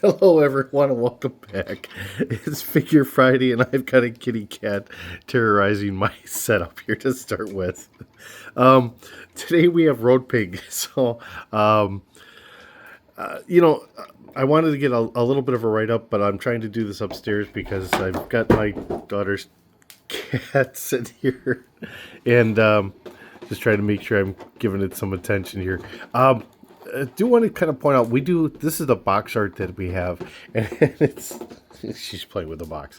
Hello, everyone, and welcome back. It's Figure Friday, and I've got a kitty cat terrorizing my setup here to start with. Um, Today we have Road Pig. Um, you know, I wanted to get a little bit of a write up, but I'm trying to do this upstairs because I've got my daughter's cat sitting here, and just trying to make sure I'm giving it some attention here. I do want to kind of point out this is the box art that we have, and it's she's playing with the box.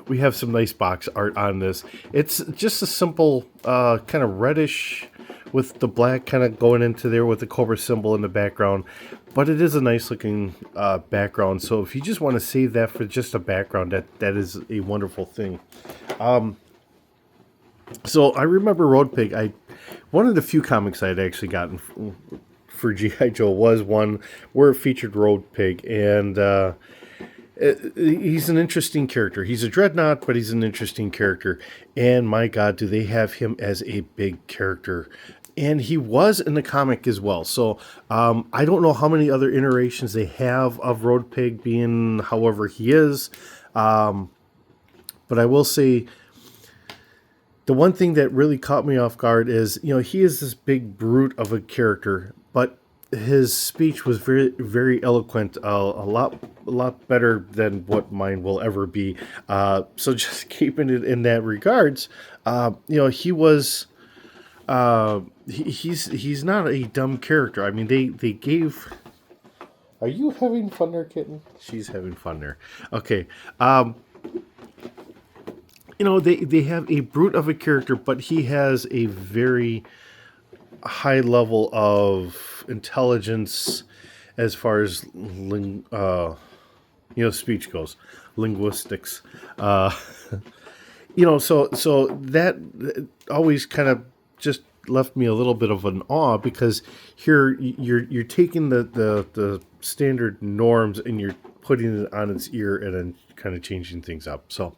We have some nice box art on this. It's just a simple kind of reddish with the black kind of going into there with the cobra symbol in the background, but it is a nice looking background. So if you just want to save that for just a background, that is a wonderful thing. So I remember Road Pig. One of the few comics I had actually gotten for GI Joe was one where it featured Road Pig, and he's an interesting character. He's a dreadnought, but he's an interesting character. And my God, do they have him as a big character? And he was in the comic as well. So I don't know how many other iterations they have of Road Pig being however he is, but I will say the one thing that really caught me off guard is, he is this big brute of a character, but his speech was very, very eloquent, a lot better than what mine will ever be. So just keeping it in that regards, he was, he's not a dumb character. I mean, they gave. Are you having fun there, kitten? She's having fun there. Okay. They have a brute of a character, but he has a very high level of intelligence as far as speech goes, linguistics. So that always kind of just left me a little bit of an awe, because here you're taking the standard norms and you're putting it on its ear and then kind of changing things up. So,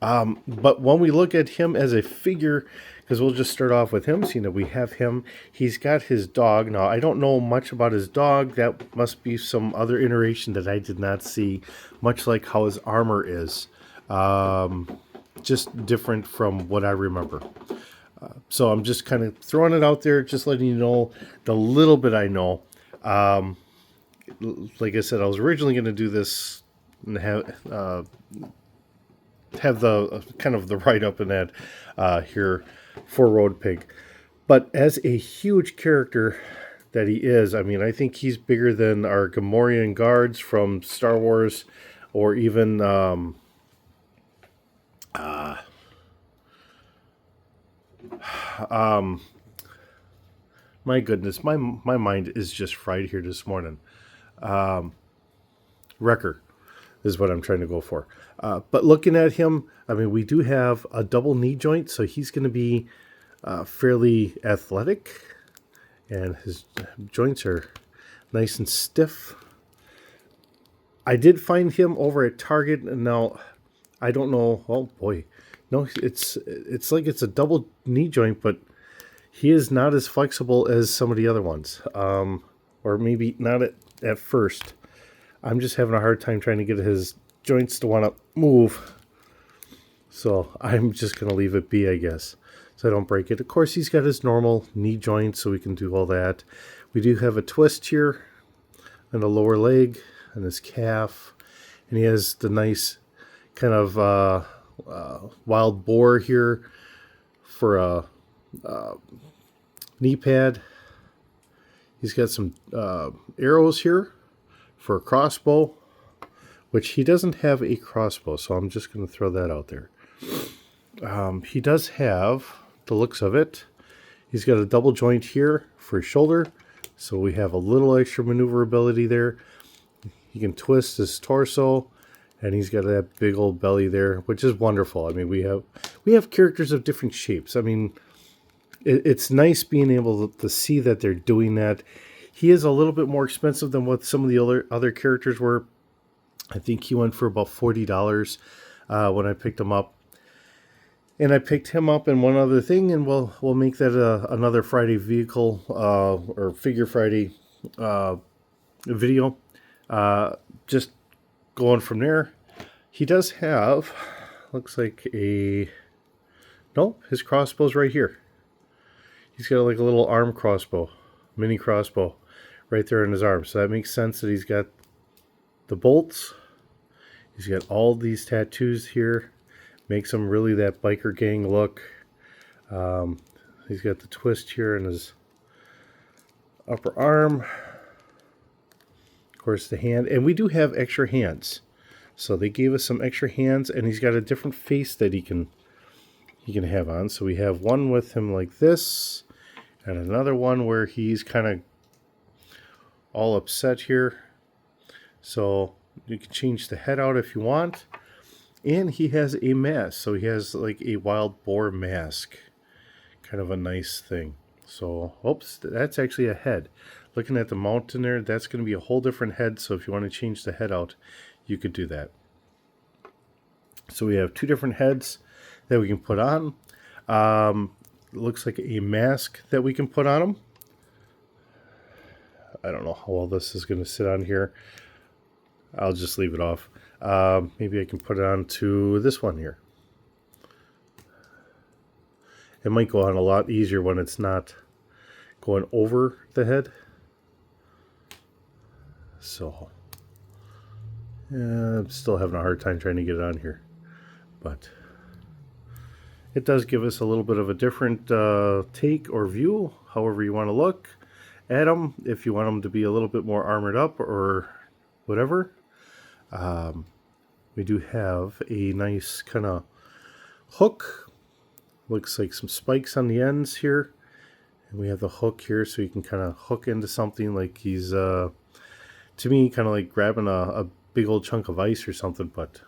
but when we look at him as a figure, because we'll just start off with him, seeing that we have him. He's got his dog. Now, I don't know much about his dog. That must be some other iteration that I did not see, much like how his armor is. Just different from what I remember. So I'm just kind of throwing it out there, just letting you know the little bit I know. Like I said, I was originally going to do this and have the kind of the write up in that here for Road Pig. But as a huge character that he is, I mean, I think he's bigger than our Gamorrean guards from Star Wars, or even my goodness, my mind is just fried here this morning. Wrecker is what I'm trying to go for. But looking at him, I mean, we do have a double knee joint, so he's going to be fairly athletic, and his joints are nice and stiff. I did find him over at Target, and now I don't know. Oh boy, no, it's like it's a double knee joint, but he is not as flexible as some of the other ones, or maybe not at first. I'm just having a hard time trying to get his joints to want to move. So I'm just going to leave it be, I guess, so I don't break it. Of course, he's got his normal knee joint, so we can do all that. We do have a twist here on the lower leg and his calf. And he has the nice kind of wild boar here for a knee pad. He's got some arrows here for a crossbow, which he doesn't have a crossbow, so I'm just going to throw that out there. He does have, the looks of it, he's got a double joint here for his shoulder, so we have a little extra maneuverability there. He can twist his torso, and he's got that big old belly there, which is wonderful. I mean, we have characters of different shapes. I mean, it's nice being able to see that they're doing that. He is a little bit more expensive than what some of the other characters were. I think he went for about $40 when I picked him up. And I picked him up in one other thing, and we'll make that another Friday vehicle or Figure Friday video. Just going from there, he does have, looks like a, nope, his crossbow's right here. He's got like a little arm crossbow, mini crossbow, right there in his arm. So that makes sense that he's got the bolts. He's got all these tattoos here. Makes him really that biker gang look. He's got the twist here in his upper arm. Of course, the hand. And we do have extra hands. So they gave us some extra hands, and he's got a different face that he can have on. So we have one with him like this, and another one where he's kind of all upset here. So you can change the head out if you want. And he has a mask. So he has like a wild boar mask. Kind of a nice thing. So, oops, that's actually a head. Looking at the mountain there, that's going to be a whole different head. So if you want to change the head out, you could do that. So we have two different heads that we can put on. Looks like a mask that we can put on him. I don't know how well this is going to sit on here. I'll just leave it off. Maybe I can put it on to this one here. It might go on a lot easier when it's not going over the head. So, yeah, I'm still having a hard time trying to get it on here. But it does give us a little bit of a different take or view, however you want to look at them. If you want them to be a little bit more armored up or whatever. We do have a nice kind of hook. Looks like some spikes on the ends here. And we have the hook here so you can kind of hook into something like he's, to me, kind of like grabbing a big old chunk of ice or something. But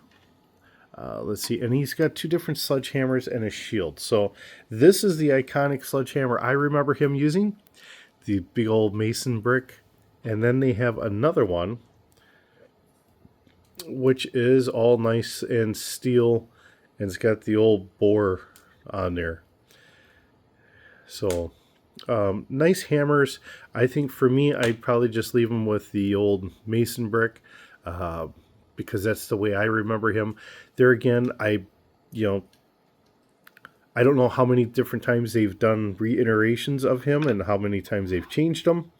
let's see. And he's got two different sledgehammers and a shield. So this is the iconic sledgehammer I remember him using. The big old mason brick. And then they have another one, which is all nice and steel. And it's got the old boar on there. So nice hammers. I think for me, I'd probably just leave them with the old mason brick because that's the way I remember him. There again, I don't know how many different times they've done reiterations of him and how many times they've changed them.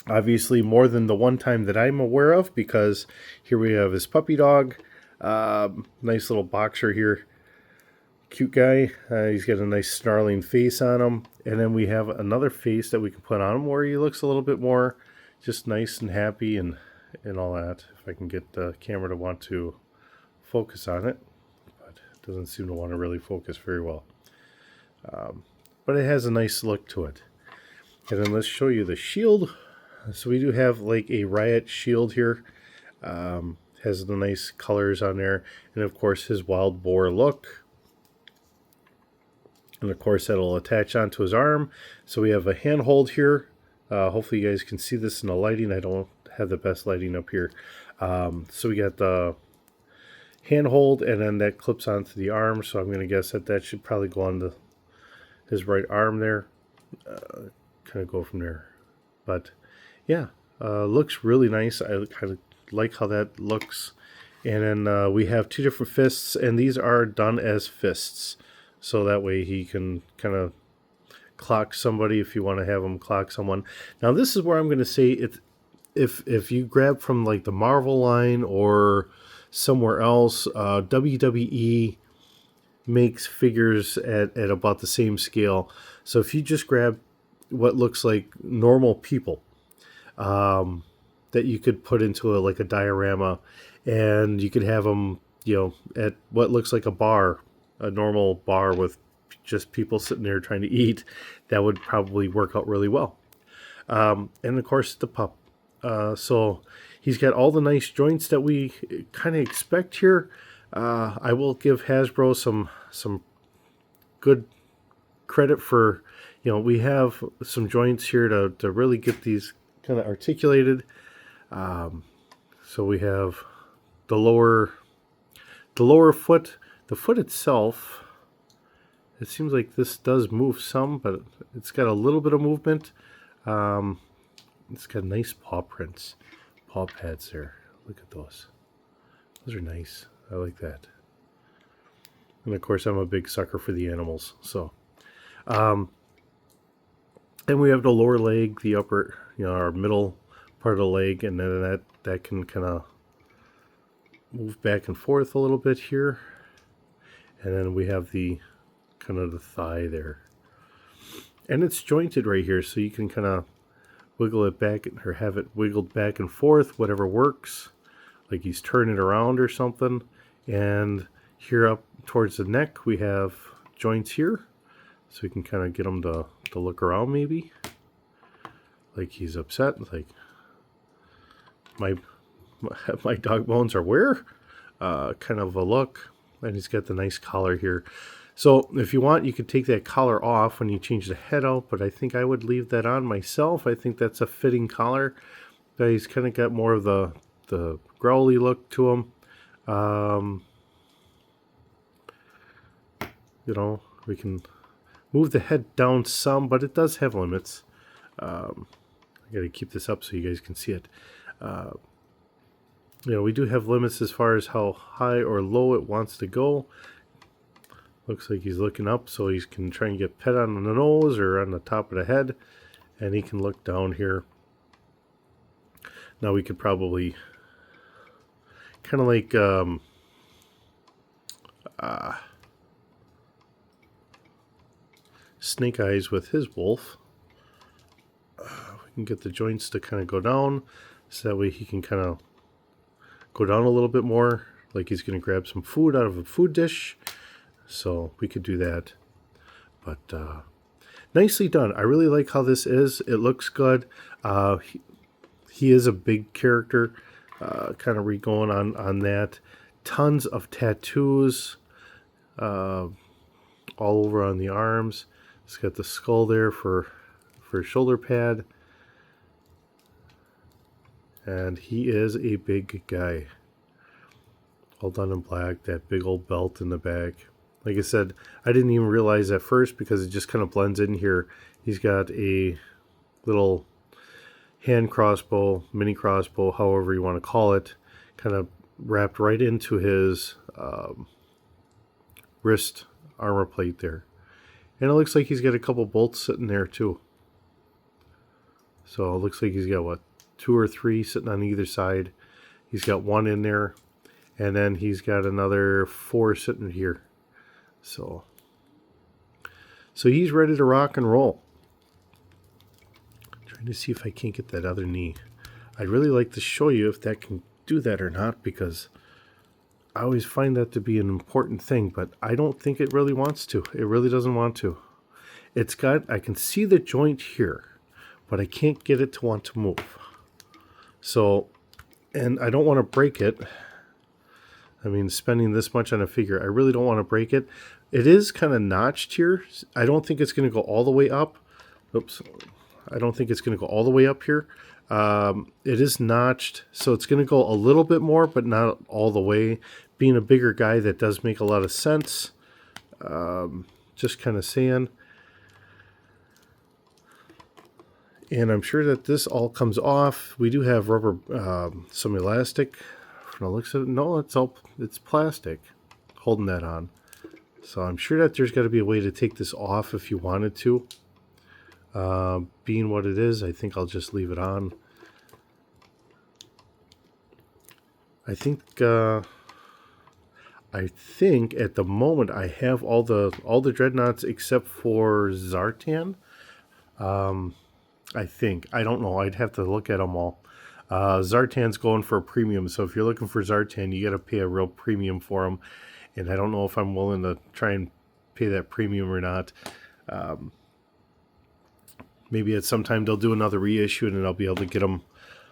Obviously more than the one time that I'm aware of, because here we have his puppy dog. Nice little boxer here. Cute guy. He's got a nice snarling face on him. And then we have another face that we can put on him where he looks a little bit more just nice and happy and all that. If I can get the camera to want to focus on it. But it doesn't seem to want to really focus very well. But it has a nice look to it. And then let's show you the shield. So we do have like a riot shield here. Has the nice colors on there. And of course his wild boar look. And of course that'll attach onto his arm. So we have a handhold here. Hopefully you guys can see this in the lighting. I don't have the best lighting up here. So we got the handhold, and then that clips onto the arm. So I'm going to guess that should probably go on his right arm there. Kind of go from there. But yeah, looks really nice. I kind of like how that looks. And then we have two different fists, and these are done as fists. So that way he can kind of clock somebody if you want to have him clock someone. Now this is where I'm going to say it. If you grab from like the Marvel line or somewhere else, WWE makes figures at about the same scale. So if you just grab what looks like normal people that you could put into like a diorama, and you could have them, at what looks like a normal bar with just people sitting there trying to eat, that would probably work out really well. And of course the pup. So he's got all the nice joints that we kind of expect here. I will give Hasbro some good credit for, we have some joints here to really get these kind of articulated. So we have the lower foot. The foot itself, it seems like this does move some, but it's got a little bit of movement. It's got nice paw prints. paw pads there. Look at those. Those are nice. I like that. And of course, I'm a big sucker for the animals. So, and we have the lower leg, the upper, our middle part of the leg, and then that can kind of move back and forth a little bit here. And then we have the kind of the thigh there. And it's jointed right here, so you can kind of wiggle it back or have it wiggled back and forth, whatever works. Like he's turning it around or something. And here up towards the neck, we have joints here. So we can kind of get him to look around maybe. Like he's upset, like my dog bones are where? Kind of a look. And he's got the nice collar here. So if you want, you could take that collar off when you change the head out, but I think I would leave that on myself. I think that's a fitting collar. He's kind of got more of the growly look to him. We can move the head down some, but it does have limits. I got to keep this up so you guys can see it. We do have limits as far as how high or low it wants to go. Looks like he's looking up, so he can try and get pet on the nose or on the top of the head, and he can look down here. Now we could probably kind of like Snake Eyes with his wolf. We can get the joints to kind of go down, so that way he can kind of go down a little bit more, like he's going to grab some food out of a food dish. So we could do that. But nicely done. I really like how this is. It looks good. He is a big character. Kind of going on that. Tons of tattoos all over on the arms. It's got the skull there for a shoulder pad. And he is a big guy. All done in black. That big old belt in the back. Like I said, I didn't even realize at first because it just kind of blends in here. He's got a little hand crossbow, mini crossbow, however you want to call it, kind of wrapped right into his wrist armor plate there. And it looks like he's got a couple bolts sitting there too. So it looks like he's got, 2 or 3 sitting on either side. He's got 1 in there. And then he's got another 4 sitting here. So he's ready to rock and roll. Trying to see if I can't get that other knee. I'd really like to show you if that can do that or not, because I always find that to be an important thing, but I don't think it really wants to. It really doesn't want to. I can see the joint here, but I can't get it to want to move. So, and I don't want to break it. I mean, spending this much on a figure, I really don't want to break it. It is kind of notched here. I don't think it's going to go all the way up. Oops. I don't think it's going to go all the way up here. It is notched, so it's going to go a little bit more, but not all the way. Being a bigger guy, that does make a lot of sense. Just kind of saying. And I'm sure that this all comes off. We do have rubber, some elastic. From the looks of it, no, it's plastic holding that on. So I'm sure that there's got to be a way to take this off if you wanted to. Being what it is, I think I'll just leave it on. I think at the moment I have all the dreadnoughts except for Zartan. I think. I don't know. I'd have to look at them all. Zartan's going for a premium, so if you're looking for Zartan, you got to pay a real premium for him. And I don't know if I'm willing to try and pay that premium or not. Maybe at some time they'll do another reissue and I'll be able to get them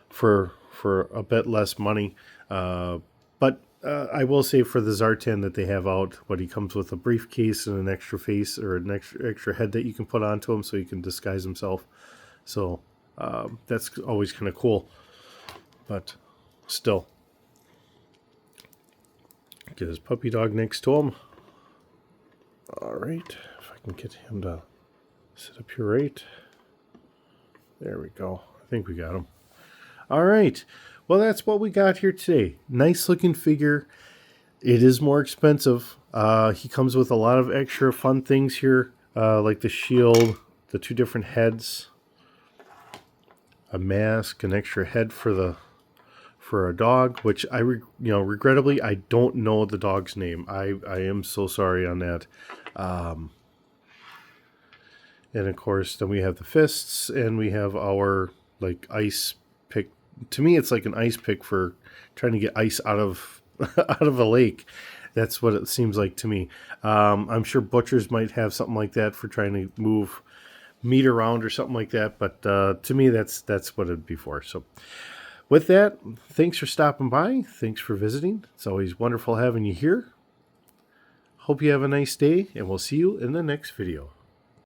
for a bit less money. But I will say for the Zartan that they have out, he comes with a briefcase and an extra face or an extra head that you can put onto him so he can disguise himself. So that's always kind of cool. But still. Get his puppy dog next to him. Alright. If I can get him to sit up here right. There we go. I think we got him. Alright. well, that's what we got here today. Nice looking figure. It is more expensive. He comes with a lot of extra fun things here, like the shield, the 2 different heads, a mask, an extra head for a dog, which regrettably I don't know the dog's name. I am so sorry on that. And of course, then we have the fists, and we have our like ice pick. To me, it's like an ice pick for trying to get ice out of out of a lake. That's what it seems like to me. I'm sure butchers might have something like that for trying to move meat around or something like that. But to me, that's what it'd be for. So with that, thanks for stopping by. Thanks for visiting. It's always wonderful having you here. Hope you have a nice day, and we'll see you in the next video.